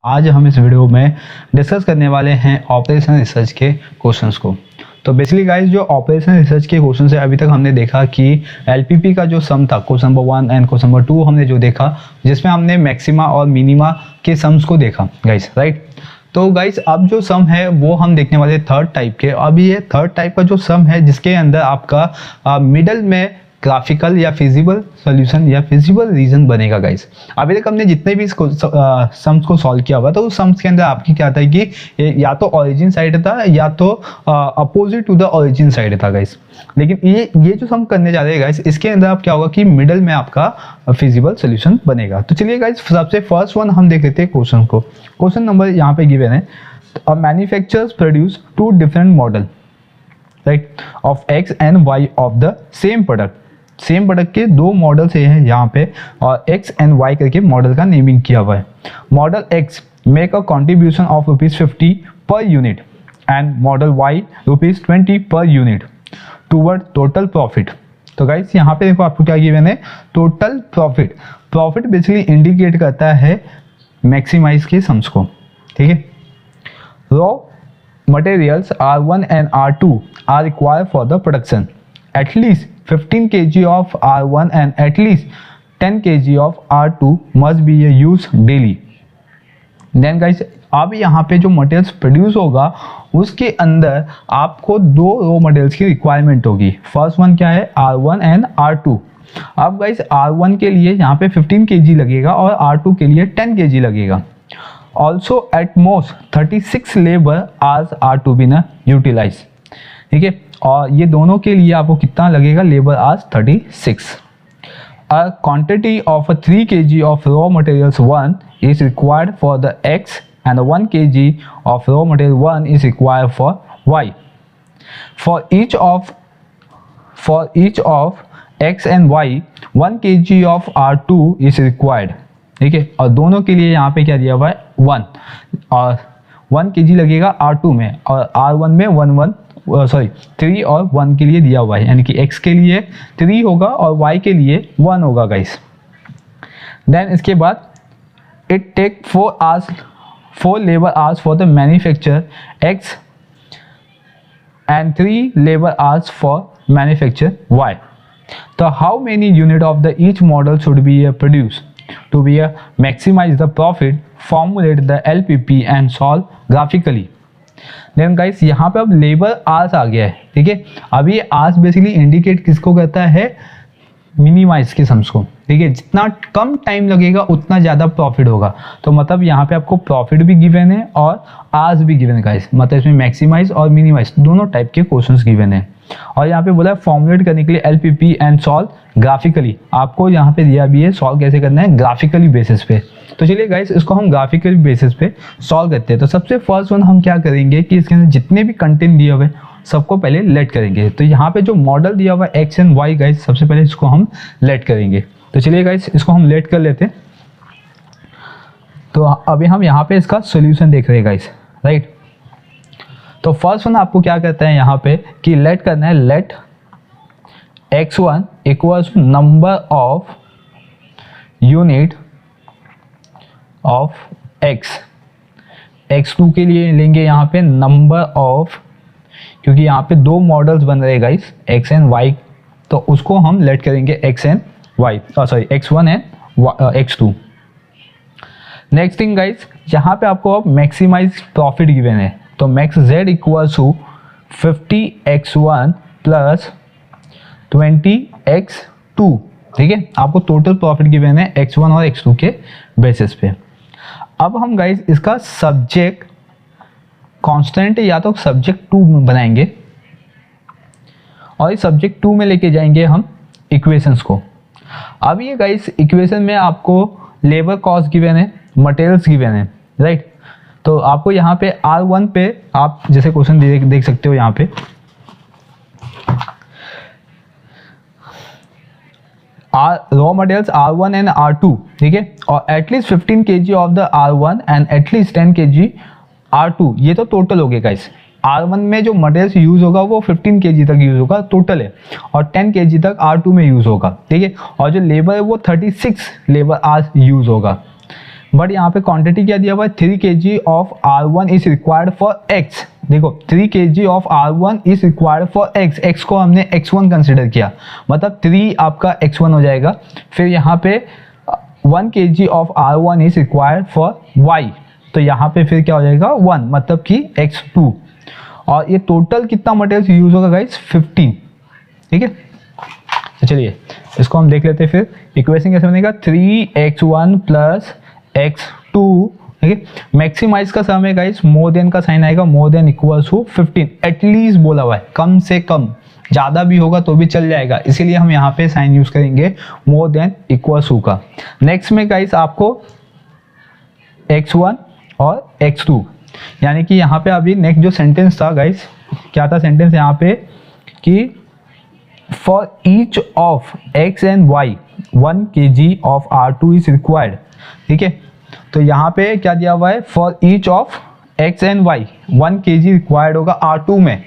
आज हम इस वीडियो में डिस्कस करने वाले हैं ऑपरेशन रिसर्च के क्वेश्चंस को। तो बेसिकली गाइस जो ऑपरेशन रिसर्च के क्वेश्चन है अभी तक हमने देखा कि एलपीपी का जो सम था question number 1 and question number 2 हमने जो देखा जिसमें हमने मैक्सिमा और मिनिमा के सम्स को देखा गाइस, राइट। तो गाइस अब जो सम है वो हम देखने वाले थर्ड टाइप के। अब ये थर्ड टाइप का जो सम है जिसके अंदर आपका मिडल में ग्राफिकल या फिजिबल सॉल्यूशन या फिजिबल रीजन बनेगा गाइस। अभी तक हमने जितने भी सम्स को सॉल्व किया हुआ था उस सम्स के अंदर आपकी क्या था कि या तो ओरिजिन साइड था या तो opposite to the origin side था गाइस। लेकिन ये जो सम करने जा रहे हैं गाइस इसके अंदर आप क्या होगा कि मिडल में आपका फिजिबल सॉल्यूशन बनेगा। तो चलिए गाइस सबसे फर्स्ट वन हम देख लेते हैं क्वेश्चन को। क्वेश्चन नंबर यहाँ पे गिवन है, manufacturers produce two different model right of X and Y of the same product. Same product के दो मॉडल से हैं यहाँ पे और एक्स एंड वाई करके मॉडल का नेमिंग किया हुआ है। Model X make a contribution of ₹50 per unit and model Y ₹20 per unit toward total profit. तो गाइस यहाँ पे देखो आपको क्या गिवन है, total profit. Profit basically indicate करता है मैक्सिमाइज के सम्स को, ठीक है। Raw materials R1 and R2 are required for the production. At least 15 kg of R1 and at least 10 kg of R2 must be used daily. Then guys अब यहाँ पे जो मटेरियल्स प्रोड्यूस होगा उसके अंदर आपको दो रॉ मटेरियल्स की रिक्वायरमेंट होगी। फर्स्ट वन क्या है, R1 एंड R2। अब गाइस R1 के लिए यहाँ पे 15 kg लगेगा और R2 के लिए 10 kg लगेगा। Also at most 36 labor hours are to be utilized, ठीक है। और ये दोनों के लिए आपको कितना लगेगा, labour hours 36। A quantity of 3 kg of raw materials 1 is required for the X and 1 kg of raw material 1 is required for Y. For each of X and Y 1 kg of R2 is required, ठीक है। और दोनों के लिए यहाँ पे क्या दिया हुआ है 1 और 1 kg लगेगा R2 में और R1 में 3 और 1 के लिए दिया हुआ है, यानी कि X के लिए 3 होगा और Y के लिए 1 होगा गाइस। देन इसके बाद it take 4 labour hours for the manufacture X and 3 labour hours for manufacture Y। तो how many unit of the each model should be produce to be maximize the profit, formulate the LPP and solve graphically. Then guys यहाँ पे अब labour hours आ गया है, ठीक है। अब ये आवर्स बेसिकली इंडिकेट किसको करता है, मिनिमाइज के सम्स को, ठीक है। जितना कम टाइम लगेगा उतना ज़्यादा प्रॉफिट होगा। तो मतलब यहाँ पे आपको प्रॉफिट भी गिवन है और आवर्स भी गिवन है गाइस, मतलब इसमें मैक्सिमाइज और मिनिमाइज दोनों टाइप के क्वेश्चंस गिवन है। और यहाँ पे बोला है फॉर्मुलेट करने के लिए LPP एंड सॉल्व ग्राफिकली। आपको यहाँ पे दिया भी है सॉल्व कैसे करना है, ग्राफिकली बेसिस पे। तो चलिए गाइस इसको हम ग्राफिकली बेसिस पे सॉल्व करते हैं। तो सबसे फर्स्ट वन हम क्या करेंगे कि इसके अंदर जितने भी कंटेंट दिए हुए सबको पहले लेट करेंगे। तो यहाँ पे जो मॉडल दिया हुआ है एक्स एंड वाई गाइस सबसे पहले इसको हम लेट करेंगे। तो चलिए गाइस इसको हम लेट कर लेते हैं। तो अभी हम यहाँ पे इसका सोल्यूशन देख रहे हैं गाइस, राइट। तो फर्स्ट वन आपको क्या कहता है यहाँ पे कि लेट करना है, let x1 equals number of unit of x। x2 के लिए लेंगे यहाँ पे नंबर ऑफ, क्योंकि यहाँ पे दो मॉडल्स बन रहे हैं गाइस x एंड y, तो उसको हम लेट करेंगे x1 and x2। Next thing guys यहाँ पे आपको अब मैक्सिमाइज प्रॉफिट गिवन है, तो max z equals to 50x1 plus 20x2, ठीक है। आपको टोटल प्रॉफिट गिवन है x1 और x2 के बेसिस पे। अब हम गाइस इसका सब्जेक्ट कांस्टेंट या तो सब्जेक्ट 2 में बनाएंगे और इस सब्जेक्ट 2 में लेके जाएंगे हम इक्वेशंस को। अब ये गाइस इक्वेशन में आपको लेबर कॉस्ट गिवन है, मटेरियल्स गिवन है, राइट। तो आपको यहाँ पे R1 पे आप जैसे क्वेश्चन देख सकते हो, यहाँ पे raw materials R1 and R2, ठीक है। और at least 15 kg of the R1 and at least 10 kg R2, ये तो टोटल हो गया गाइस। R1 में जो मटेरियल्स यूज होगा वो 15 kg तक यूज होगा टोटल है, और 10 kg तक R2 में यूज होगा, ठीक है। और जो लेबर है वो 36 लेबर आवर्स यूज होगा। बट यहाँ पे क्वांटिटी क्या दिया हुआ है, 3 kg of R1 is required for X। देखो 3 kg of R1 is required for X, X को हमने X1 कंसिडर किया, मतलब 3 आपका X1 हो जाएगा। फिर यहाँ पे 1 kg of R1 is required for Y, तो यहाँ पे फिर क्या हो जाएगा 1, मतलब कि X2। और ये टोटल कितना मटेरियल यूज होगा गाइस, 15। ठीक है, तो चलिए इसको हम देख लेते हैं। फिर इक्वेशन कैसे बनेगा, 3x1 प्लस x2। ठीक है, मैक्सिमाइज का सम है गाइस, मोर देन का साइन आएगा, more than equals to 15 at least बोला हुआ है, कम से कम, ज़्यादा भी होगा तो भी चल जाएगा, इसीलिए हम यहाँ पे साइन यूज करेंगे मोर देन इक्वल्स टू का। नेक्स्ट में गाइस आपको x1 और x2, यानी कि यहाँ पे अभी नेक्स्ट जो सेंटेंस था गाइस, क्या था सेंटेंस यहाँ पे कि for each of x and y 1 kg of R2 is required. ठीक है, तो यहाँ पे क्या दिया हुआ है, for each of x and y 1 kg required होगा R2 में।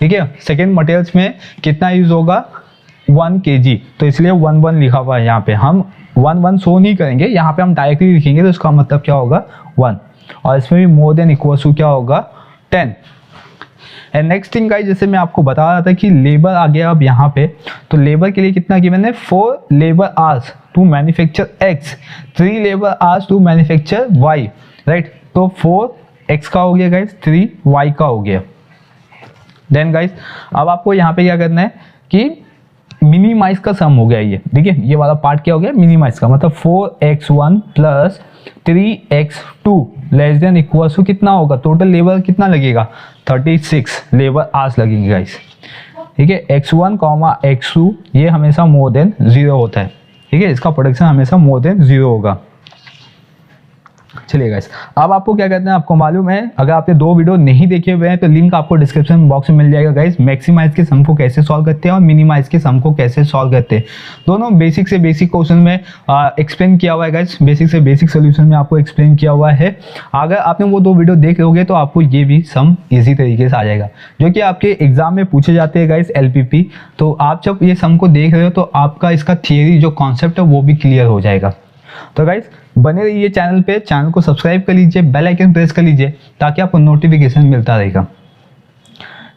ठीक है, सेकेंड मटेरियल्स में कितना यूज होगा, 1 kg, तो इसलिए 1 1 लिखा हुआ है। यहाँ पे हम 1 1 शो नहीं करेंगे, यहाँ पे हम डायरेक्टली लिखेंगे, तो इसका मतलब क्या होगा 1, और इसमें भी मोर देन इक्वल टू क्या होगा 10। एंड नेक्स्ट थिंग गाइस, जैसे मैं आपको बता रहा था कि लेबर आ गया अब यहाँ पे, तो लेबर के लिए कितना गिवन है, 4 labour hours to manufacture x, 3 labour hours to manufacture y, right. तो 4 x का हो गया गाइस, 3 y का हो गया। देन गाइस अब आपको यहाँ पे क्या करना है कि मिनिमाइज का सम हो गया ये, देखिए ये वाला पार्ट क्या हो गया, मिनिमाइज का, मतलब 4x1 plus 3x2 less than equal to कितना होगा, टोटल लेबर कितना लगेगा, 36 लेबर आवर्स लगेंगे गाइस। ठीक है, x1 x2 ये हमेशा मोर देन 0 होता है। ठीक है, इसका प्रोडक्शन हमेशा मोर देन 0 होगा। चलिए गाइस, अब आपको क्या करना है, आपको मालूम है, अगर आपने 2 वीडियो नहीं देखे हुए हैं तो लिंक आपको डिस्क्रिप्शन बॉक्स में मिल जाएगा गाइस। मैक्सिमाइज के सम को कैसे सॉल्व करते हैं और मिनिमाइज के सम को कैसे सॉल्व करते हैं, दोनों बेसिक से बेसिक क्वेश्चन में एक्सप्लेन किया हुआ है गाइस, बेसिक से बेसिक सोल्यूशन में आपको एक्सप्लेन किया हुआ है। अगर आपने वो 2 वीडियो देख लोगे तो आपको ये भी सम ईजी तरीके से आ जाएगा, जो कि आपके एग्जाम में पूछे जाते हैं गाइस LPP। तो आप जब ये सम को देख रहे हो तो आपका इसका थियरी जो कॉन्सेप्ट है वो भी क्लियर हो जाएगा। तो गाइस बने रहिए चैनल पे, चैनल को सब्सक्राइब कर लीजिए, बेल आइकन प्रेस कर लीजिए ताकि आपको नोटिफिकेशन मिलता रहेगा।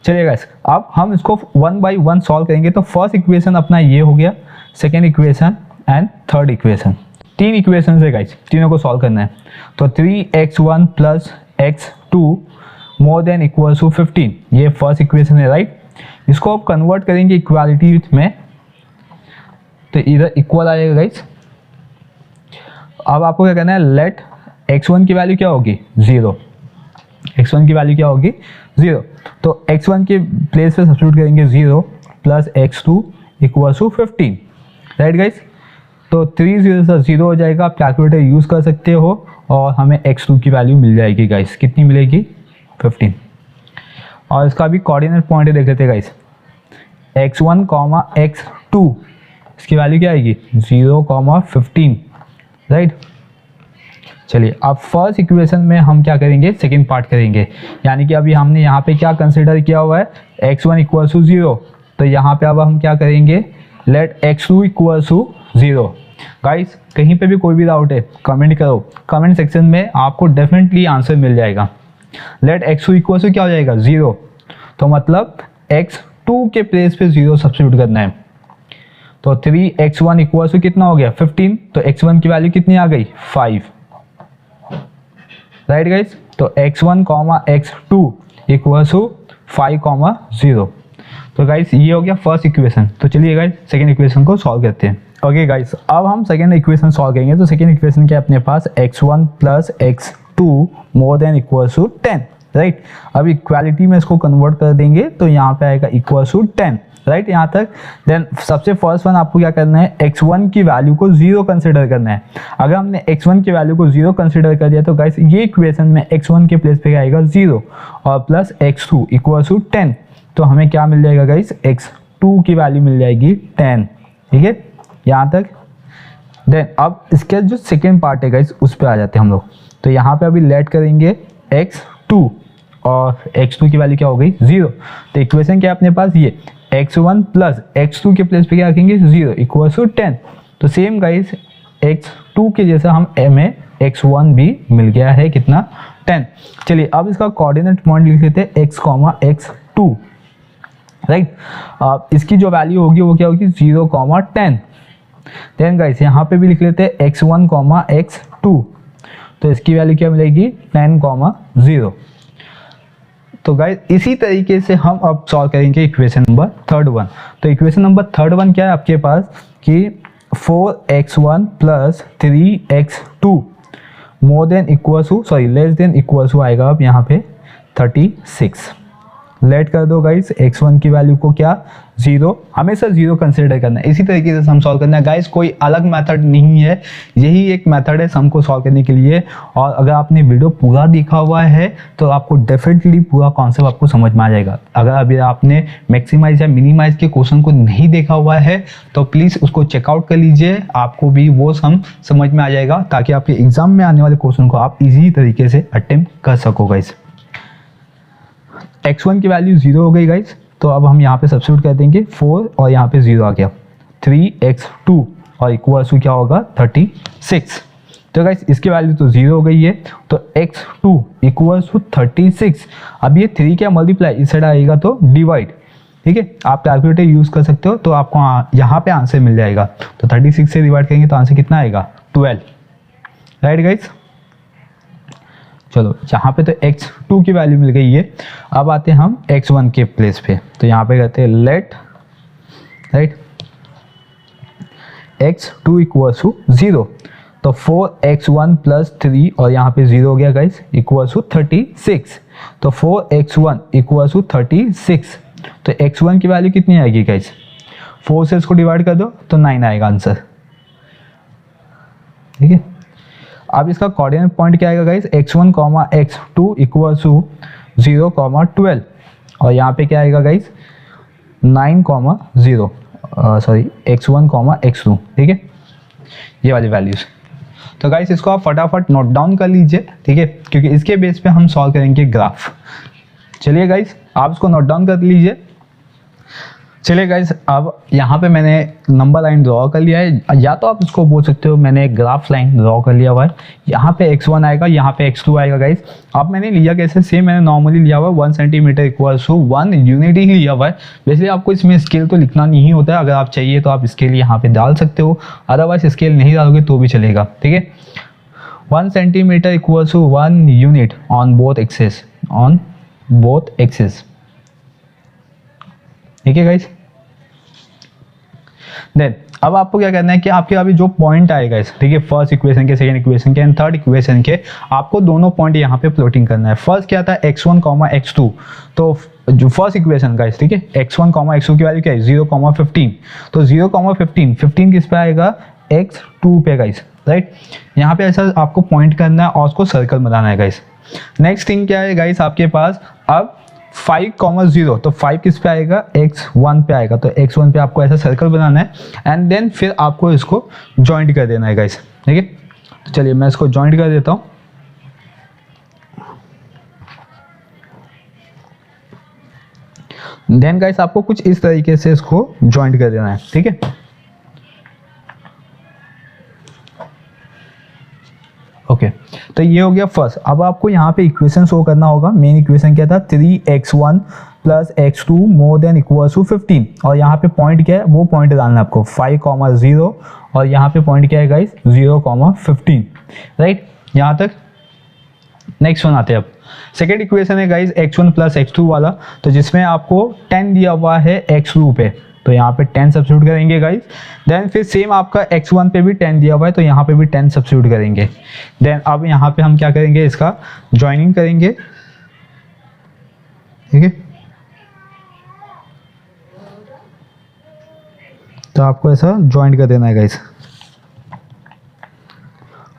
चलिए गाइस, अब हम इसको 1 बाय 1 सॉल्व करेंगे। तो फर्स्ट इक्वेशन अपना ये हो गया, second equation and third equation, 3 equation है गाइस, तीनों को सॉल्व करना है। तो 3x1 plus x2 more than equal to 15, ये फर्स्ट इक्वेशन है, राइट। इसको आप कन्वर्ट करेंगे इक्वालिटी में, तो इधर इक्वल आएगा गाइस। अब आपको क्या करना है, लेट x1 की वैल्यू क्या होगी 0, x1 की वैल्यू क्या होगी 0, तो x1 के प्लेस पे सब्स्टिट्यूट करेंगे 0 plus x2 equal to 15, right guys. तो 3 0 से 0 हो जाएगा, आप कैलकुलेटर यूज़ कर सकते हो और हमें x2 की वैल्यू मिल जाएगी गाइस, कितनी मिलेगी 15। और इसका भी कोऑर्डिनेट पॉइंट देख लेते हैं गाइस, x1 x2 इसकी वैल्यू क्या आएगी 0 15, राइट। चलिए अब फर्स्ट इक्वेशन में हम क्या करेंगे, सेकेंड पार्ट करेंगे, यानी कि अभी हमने यहाँ पे क्या कंसिडर किया हुआ है, x1 इक्वल टू 0, तो यहाँ पे अब हम क्या करेंगे, late x2 equal to 0। Guys कहीं पे भी कोई भी डाउट है कमेंट करो, कमेंट सेक्शन में आपको डेफिनेटली आंसर मिल जाएगा। लेट x2 इक्वल टू क्या हो जाएगा 0, तो मतलब x2 के प्लेस पे 0 सब्स्टिट्यूट करना है। तो 3x1 इक्वल टू कितना हो गया 15, तो x1 की वैल्यू कितनी आ गई 5, राइट गाइस। तो x1 x2 इक्वल टू 5 0। तो गाइस ये हो गया फर्स्ट इक्वेशन। तो चलिए गाइस सेकंड इक्वेशन को सॉल्व करते हैं। ओके गाइस, अब हम सेकंड इक्वेशन सॉल्व करेंगे। तो सेकंड इक्वेशन क्या है अपने पास, x1 plus x2 more than equal to 10, right. अब इक्वालिटी में इसको कन्वर्ट कर देंगे तो यहाँ पे आएगा इक्वल टू 10, राइट यहाँ तक। देन सबसे फर्स्ट वन आपको क्या करना है, x1 की वैल्यू को 0 कंसिडर करना है। अगर हमने x1 की वैल्यू को 0 कंसिडर कर दिया तो गाइस ये इक्वेशन में x1 के प्लेस पे आएगा 0 और प्लस x2 इक्वल टू 10, तो हमें क्या मिल जाएगा गाइस, x2 की वैल्यू मिल जाएगी 10, ठीक है यहाँ तक। देन अब इसके जो सेकेंड पार्ट है गाइस उस पर आ जाते हैं हम लोग। तो यहाँ पे अभी लेट करेंगे x2 और x2 की वैल्यू क्या हो गई 0। तो इक्वेशन क्या है अपने पास, ये x1 प्लस x2 के प्लेस पे क्या रखेंगे 0 इक्वल टू 10। तो सेम गाइस x2 के जैसा हम में x1 भी मिल गया है कितना 10। चलिए अब इसका कोऑर्डिनेट पॉइंट लिख लेते हैं x, x2, राइट। इसकी जो वैल्यू होगी वो क्या होगी 0, 10। देन गाइस यहाँ पे भी लिख लेते हैं x1, x2, तो इसकी वैल्यू क्या मिलेगी 10, 0। तो गाइस इसी तरीके से हम अब सॉल्व करेंगे इक्वेशन नंबर थर्ड वन। तो इक्वेशन नंबर थर्ड वन क्या है आपके पास कि 4x1 plus 3x2 more than equal to less than equal to आएगा अब यहाँ पे 36। लेट कर दो गाइस x1 की वैल्यू को क्या 0, हमेशा 0 कंसिडर करना है। इसी तरीके से हम सॉल्व करना है गाइस, कोई अलग मेथड नहीं है, यही एक मेथड है सम को सॉल्व करने के लिए। और अगर आपने वीडियो पूरा देखा हुआ है तो आपको डेफिनेटली पूरा कॉन्सेप्ट आपको समझ में आ जाएगा। अगर अभी आपने मैक्सिमाइज या मिनिमाइज के क्वेश्चन को नहीं देखा हुआ है तो प्लीज़ उसको चेकआउट कर लीजिए, आपको भी वो सम समझ में आ जाएगा, ताकि आपके एग्जाम में आने वाले क्वेश्चन को आप इजी तरीके से अटेम्प्ट कर सको गाइस। x1 की वैल्यू 0 हो गई गाइस, तो अब हम यहाँ पे सब्स्टिट्यूट कर देंगे 4 और यहाँ पे 0 आ गया 3x2 और इक्वल टू क्या होगा 36। तो गाइस इसकी वैल्यू तो 0 हो गई है, तो x2 इक्वल टू 36। अब ये 3 क्या मल्टीप्लाई इस साइड आएगा तो डिवाइड, ठीक है, आप कैलकुलेटर यूज कर सकते हो तो आपको यहाँ पे आंसर मिल जाएगा। तो 36 से डिवाइड करेंगे तो आंसर कितना आएगा 12, राइट गाइस। चलो यहाँ पे तो x2 की वैल्यू मिल गई है, अब आते हैं हम x1 के प्लेस पे। तो यहाँ पे कहते हैं late right x2 equal to 0, तो 4x1 प्लस 3 और यहाँ पे 0 हो गया गाइस इक्वल टू 36। तो 4x1 इक्वल टू 36, तो x1 की वैल्यू कितनी आएगी गाइस 4 से इसको डिवाइड कर दो तो 9 आएगा आंसर, ठीक है। अब इसका कोऑर्डिनेट पॉइंट क्या आएगा guys x1, x2 equal to 0, 12 और यहाँ पे क्या आएगा गाइस 9, 0 x1, x2, ठीक है, ये वाली वैल्यूज। तो गाइस इसको आप फटाफट नोट डाउन कर लीजिए, ठीक है, क्योंकि इसके बेस पे हम सॉल्व करेंगे ग्राफ। चलिए गाइस आप इसको नोट डाउन कर लीजिए। चलिए गाइस अब यहाँ पे मैंने नंबर लाइन ड्रॉ कर लिया है, या तो आप इसको बोल सकते हो मैंने ग्राफ लाइन ड्रॉ कर लिया हुआ है। यहाँ पे x1 आएगा, यहाँ पे x2 आएगा गाइस। अब मैंने लिया कैसे, सेम मैंने नॉर्मली लिया हुआ है 1 सेंटीमीटर इक्वल टू 1 यूनिट ही लिया हुआ है। वैसे आपको इसमें स्केल तो लिखना नहीं होता है, अगर आप चाहिए तो आप स्केल यहाँ पे डाल सकते हो, अदरवाइज स्केल नहीं डालोगे तो भी चलेगा, ठीक है। 1 centimetre equal to 1 unit on both axes, ठीक है गाइस। देन अब आपको क्या करना है कि आपके अभी जो पॉइंट आएगा इस, ठीक है, फर्स्ट इक्वेशन के, सेकंड इक्वेशन के एंड थर्ड इक्वेशन के, आपको दोनों पॉइंट यहाँ पे प्लॉटिंग करना है। फर्स्ट क्या था x1, x2, तो जो फर्स्ट इक्वेशन का, ठीक है, x1, x2 की वैल्यू क्या है 0, 15, तो 0, 15 किस पे आएगा x2 पे गाइस, राइट। यहाँ पे ऐसा आपको पॉइंट करना है और उसको सर्कल बनाना है गाइस। नेक्स्ट थिंग क्या है गाइस आपके पास, अब 5, 0, तो 5 किस पे आएगा x1 पे आएगा, तो x1 पे आपको ऐसा सर्कल बनाना है एंड देन फिर आपको इसको जॉइंट कर देना है गाइस, ठीक है। तो चलिए मैं इसको जॉइंट कर देता हूँ। देन गाइस आपको कुछ इस तरीके से इसको जॉइंट कर देना है, ठीक है। ओके तो ये हो गया फर्स्ट। अब आपको यहाँ पे इक्वेशन शो करना होगा। मेन इक्वेशन क्या था 3x1 plus x2 more than equal to 15, और यहाँ पे पॉइंट क्या है वो पॉइंट डालना है आपको 5, 0 और यहाँ पे पॉइंट क्या है गाइस 0, 15, राइट। यहाँ तक नेक्स्ट वन आते हैं। अब सेकेंड इक्वेशन है गाइस x1 प्लस x2 वाला, तो जिसमें आपको 10 दिया हुआ है x2 पे, तो यहाँ पे 10 सब्स्टिट्यूट करेंगे गाइस। देन फिर सेम आपका x1 पे भी 10 दिया हुआ है, तो यहाँ पे भी 10 सब्स्टिट्यूट करेंगे। देन अब यहाँ पे हम क्या करेंगे, इसका ज्वाइनिंग करेंगे, ठीक है। तो आपको ऐसा ज्वाइंट कर देना है गाइस,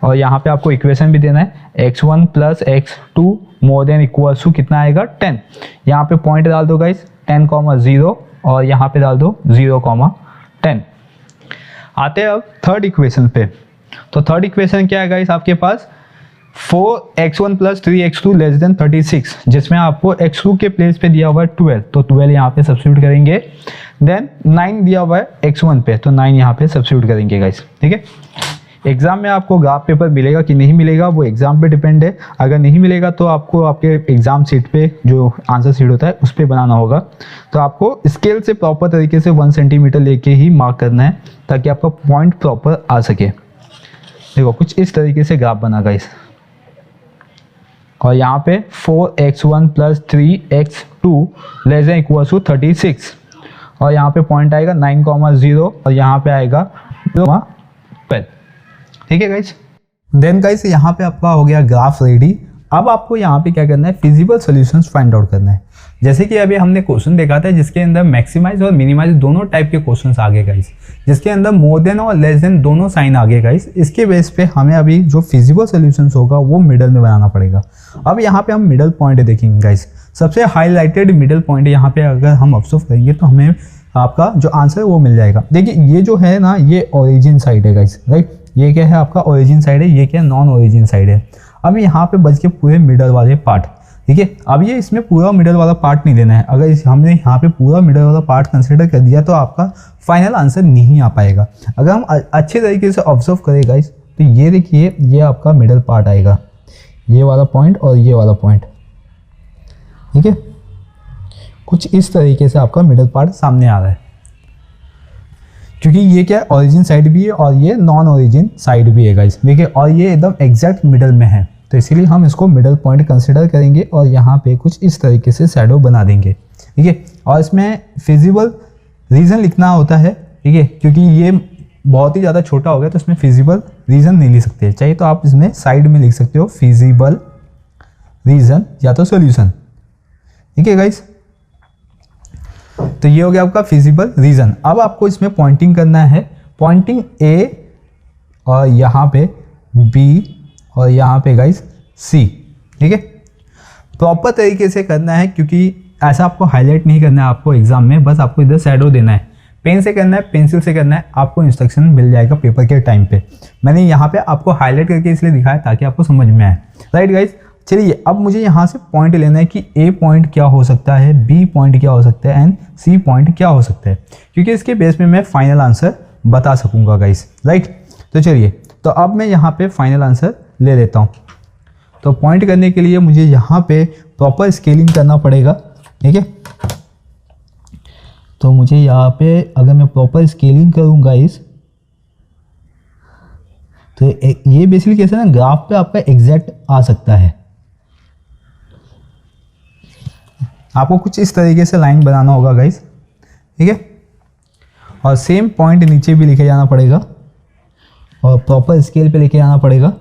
और यहाँ पे आपको इक्वेशन भी देना है x1 plus x2 more than equal to कितना आएगा 10। यहाँ पे पॉइंट डाल दो गाइस 10, 0 और यहाँ पे डाल दो 0, 10। आते हैं अब थर्ड इक्वेशन पे। तो थर्ड इक्वेशन क्या है गाइस आपके पास 4x1 plus 3x2 less then 36, जिसमें आपको x2 के प्लेस पे दिया हुआ है 12, तो 12 यहाँ पे सब्स्टिट्यूट करेंगे। देन 9 दिया हुआ है x1 पे, तो 9 यहाँ पे सब्स्टिट्यूट करेंगे गाइस, ठीक है। एग्ज़ाम में आपको ग्राफ पेपर मिलेगा कि नहीं मिलेगा वो एग्ज़ाम पे डिपेंड है। अगर नहीं मिलेगा तो आपको आपके एग्ज़ाम शीट पे जो आंसर शीट होता है उस पर बनाना होगा। तो आपको स्केल से प्रॉपर तरीके से 1 सेंटीमीटर लेके ही मार्क करना है ताकि आपका पॉइंट प्रॉपर आ सके। देखो कुछ इस तरीके से ग्राफ बना गाइस, और यहाँ पे 4x1 + 3x2 ≤ 36, और यहाँ पे पॉइंट आएगा 9,0 और यहाँ पे आएगा 12। ठीक है गाइस। देन गाइस यहाँ पे आपका हो गया ग्राफ रेडी। अब आपको यहाँ पे क्या करना है, फिजिबल सॉल्यूशंस फाइंड आउट करना है। जैसे कि अभी हमने क्वेश्चन देखा था जिसके अंदर मैक्सिमाइज और मिनिमाइज दोनों टाइप के क्वेश्चंस आ गए गाइस, जिसके अंदर मोर देन और लेस देन दोनों साइन आ गए गाइस। इसके बेस पे हमें अभी जो फिजिबल सॉल्यूशंस होगा वो मिडल में बनाना पड़ेगा। अब यहाँ पे हम मिडल पॉइंट देखेंगे गाइस, सबसे हाईलाइटेड मिडल पॉइंट यहाँ पे अगर हम ऑब्जर्व करेंगे तो हमें आपका जो आंसर है वो मिल जाएगा। देखिए ये जो है ना ये ओरिजिन साइड है गाइस, राइट। ये क्या है आपका ओरिजिन साइड है, ये क्या नॉन ओरिजिन साइड है। अब यहाँ पे बच के पूरे मिडल वाले पार्ट, ठीक है। अब ये इसमें पूरा मिडल वाला पार्ट नहीं देना है। अगर हमने यहाँ पे पूरा मिडल वाला पार्ट कंसिडर कर दिया तो आपका फाइनल आंसर नहीं आ पाएगा। अगर हम अच्छे तरीके से ऑब्जर्व करें गाइस तो ये देखिए ये आपका मिडल पार्ट आएगा, ये वाला पॉइंट और ये वाला पॉइंट, ठीक है। कुछ इस तरीके से आपका मिडल पार्ट सामने आ रहा है, क्योंकि ये क्या है ओरिजिन साइड भी है और ये नॉन ओरिजिन साइड भी है गाइस, देखिए। और ये एकदम एग्जैक्ट मिडल में है तो इसीलिए हम इसको मिडल पॉइंट कंसिडर करेंगे और यहाँ पे कुछ इस तरीके से शैडो बना देंगे, ठीक है। और इसमें फिजिबल रीजन लिखना होता है, ठीक है, क्योंकि ये बहुत ही ज़्यादा छोटा हो गया तो इसमें फिजिबल रीजन नहीं लिख सकते। चाहिए तो आप इसमें साइड में लिख सकते हो फिजिबल रीजन या तो सोल्यूशन, ठीक है गाइस। तो ये हो गया आपका फिजिबल रीजन। अब आपको इसमें पॉइंटिंग करना है, पॉइंटिंग ए और यहाँ पे बी और यहाँ पे गाइस सी, ठीक है। प्रॉपर तरीके से करना है क्योंकि ऐसा आपको हाईलाइट नहीं करना है आपको एग्जाम में, बस आपको इधर शैडो देना है। पेन से करना है, पेंसिल से करना है, आपको इंस्ट्रक्शन मिल जाएगा पेपर के टाइम पे। मैंने यहाँ पे आपको हाईलाइट करके इसलिए दिखाया ताकि आपको समझ में आए, राइट गाइस। चलिए अब मुझे यहाँ से पॉइंट लेना है कि ए पॉइंट क्या हो सकता है, बी पॉइंट क्या हो सकता है एंड सी पॉइंट क्या हो सकता है, क्योंकि इसके बेस में मैं फाइनल आंसर बता सकूंगा गाइस, राइट। तो चलिए तो अब मैं यहाँ पे फाइनल आंसर ले लेता हूँ। तो पॉइंट करने के लिए मुझे यहाँ पे प्रॉपर स्केलिंग करना पड़ेगा, ठीक है। तो मुझे यहाँ पे अगर मैं प्रॉपर स्केलिंग करूँगा इस तो ये बेसिकली कैसे ना ग्राफ पे आपका एग्जैक्ट आ सकता है। आपको कुछ इस तरीके से लाइन बनाना होगा गाइस, ठीक है। और सेम पॉइंट नीचे भी लेके जाना पड़ेगा और प्रॉपर स्केल पे लेके जाना पड़ेगा।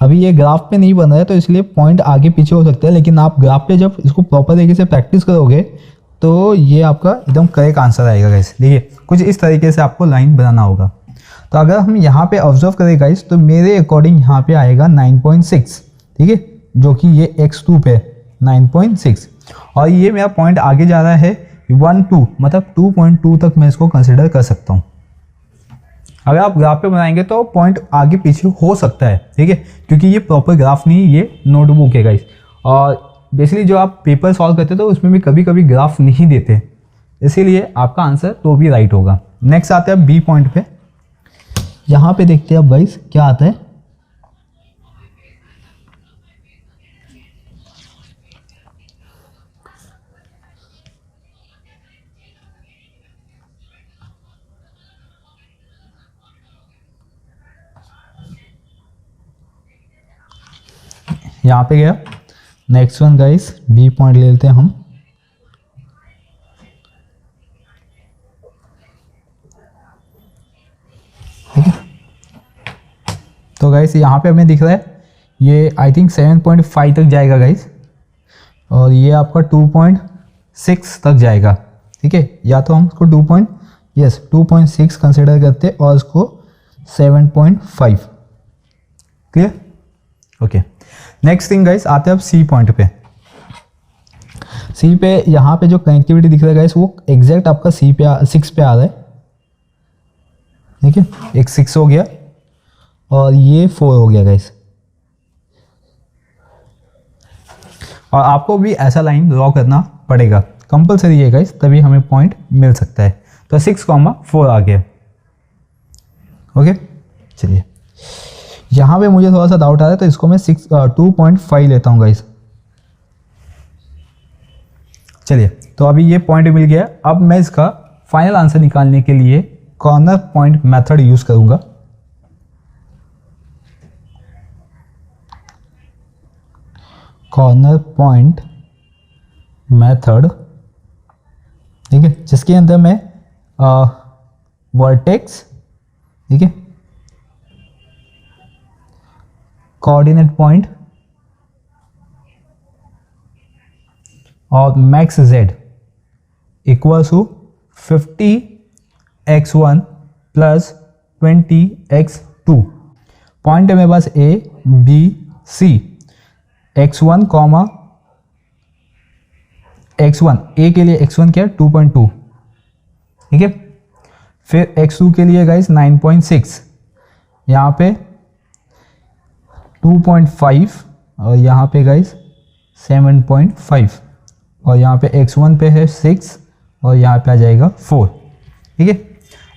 अभी ये ग्राफ पे नहीं बन रहा है तो इसलिए पॉइंट आगे पीछे हो सकता है, लेकिन आप ग्राफ पे जब इसको प्रॉपर तरीके से प्रैक्टिस करोगे तो ये आपका एकदम करेक्ट आंसर आएगा गाइस। देखिए कुछ इस तरीके से आपको लाइन बनाना होगा। तो अगर हम यहाँ पे ऑब्जर्व करें गाइस तो मेरे अकॉर्डिंग यहाँ पे आएगा 9.6, ठीक है, जो कि ये x2 पे 9.6 और ये मेरा पॉइंट आगे जा रहा है 1-2 मतलब 2.2 तक मैं इसको कंसिडर कर सकता हूँ। अगर आप ग्राफ पे बनाएंगे तो पॉइंट आगे पीछे हो सकता है, ठीक है, क्योंकि ये प्रॉपर ग्राफ नहीं, ये नोटबुक है गाइस। और बेसिकली जो आप पेपर सॉल्व करते तो उसमें भी कभी कभी ग्राफ नहीं देते, इसीलिए आपका आंसर तो भी राइट होगा। नेक्स्ट आते हैं बी पॉइंट पे। यहाँ पे देखते हैं अब गाइस क्या आता है। यहाँ पे गया next one guys, B point ले लेते हैं हम। ठीक है, तो गाइस यहाँ पे हमें दिख रहा है ये आई थिंक 7.5 तक जाएगा गाइस और ये आपका 2.6 तक जाएगा, ठीक है। या तो हम इसको 2.6 कंसिडर करते और इसको 7.5, clear, okay. Next thing guys आते हैं अब सी पॉइंट पे। सी पे यहाँ पे जो कनेक्टिविटी दिख रहा है गाइस वो एग्जैक्ट आपका सी पे 6 पे आ रहा है, ठीक है। एक 6 हो गया और ये 4 हो गया गाइस। और आपको भी ऐसा लाइन ड्रॉ करना पड़ेगा, कंपलसरी है गाइस, तभी हमें पॉइंट मिल सकता है। तो 6,4 आ गया। ओके, चलिए यहाँ पे मुझे थोड़ा सा डाउट आ रहा है, तो इसको मैं 2.5 लेता हूँ गाइस। चलिए, तो अभी ये पॉइंट मिल गया। अब मैं इसका फाइनल आंसर निकालने के लिए कॉर्नर पॉइंट मेथड यूज करूंगा। कॉर्नर पॉइंट मेथड, ठीक है, जिसके अंदर मैं वर्टेक्स, ठीक है, कोऑर्डिनेट पॉइंट और max Z equal to 50x1 plus 20x2। Point है मेरे पास A B C, x1 comma x1, A के लिए x1 क्या है 2.2, ठीक है, फिर x2 के लिए गाइस 9.6, यहाँ पे 2.5 और यहाँ पे गाइस 7.5 और यहाँ पे x1 पे है 6 और यहाँ पे आ जाएगा 4, ठीक है।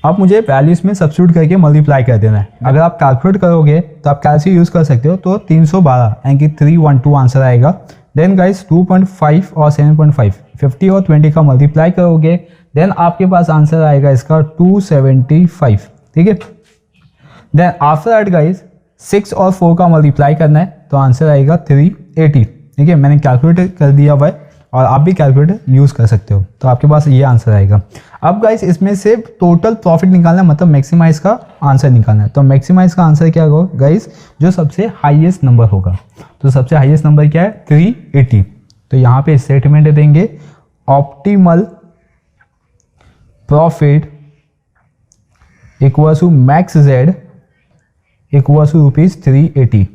अब मुझे वैल्यूज में सब्स्टिट्यूट करके मल्टीप्लाई कर देना है। अगर आप कैलकुलेट करोगे तो आप कैलसी यूज़ कर सकते हो, तो 312 यानी कि 312 आंसर आएगा। देन गाइस 2.5 और 7.5, 50 और 20 का मल्टीप्लाई करोगे, देन आपके पास आंसर आएगा इसका 275, ठीक है। देन आफ्टर दैट गाइस 6 और 4 का मल्टीप्लाई करना है, तो आंसर आएगा 380, ठीक है। मैंने कैलकुलेट कर दिया हुआ है और आप भी कैलकुलेटर यूज़ कर सकते हो, तो आपके पास ये आंसर आएगा। अब गाइस इसमें से टोटल प्रॉफिट निकालना, मतलब मैक्सिमाइज का आंसर निकालना है। तो मैक्सिमाइज का आंसर क्या होगा गाइस, जो सबसे हाईएस्ट नंबर होगा। तो सबसे हाईएस्ट नंबर क्या है 380। तो यहाँ पे स्टेटमेंट देंगे optimal profit equal to max Z equal to ₹380,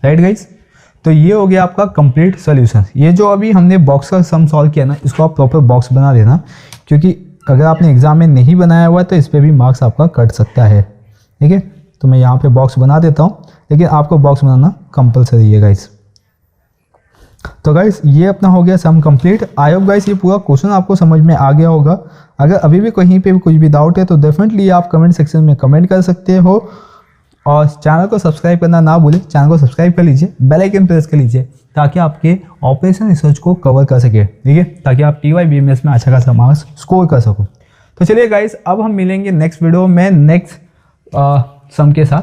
right guys. तो ये हो गया आपका कंप्लीट सॉल्यूशन। ये जो अभी हमने बॉक्स का सम सॉल्व किया ना, इसको आप प्रॉपर बॉक्स बना देना, क्योंकि अगर आपने एग्जाम में नहीं बनाया हुआ है तो इस पर भी मार्क्स आपका कट सकता है, ठीक है। तो मैं यहाँ पे बॉक्स बना देता हूँ, लेकिन आपको बॉक्स बनाना कंपलसरी है गाइस। तो गाइस ये अपना हो गया sum complete. I hope guys ये पूरा क्वेश्चन आपको समझ में आ गया होगा। अगर अभी भी कहीं पे कुछ भी डाउट है तो डेफिनेटली आप कमेंट सेक्शन में कमेंट कर सकते हो, और चैनल को सब्सक्राइब करना ना भूलें। चैनल को सब्सक्राइब कर लीजिए, बेल आइकन प्रेस कर लीजिए, ताकि आपके ऑपरेशन रिसर्च को कवर कर सके, ठीक है, ताकि आप TYBMS में अच्छा खासा मार्क्स स्कोर कर सको। तो चलिए गाइस, अब हम मिलेंगे नेक्स्ट वीडियो में नेक्स्ट सम के साथ।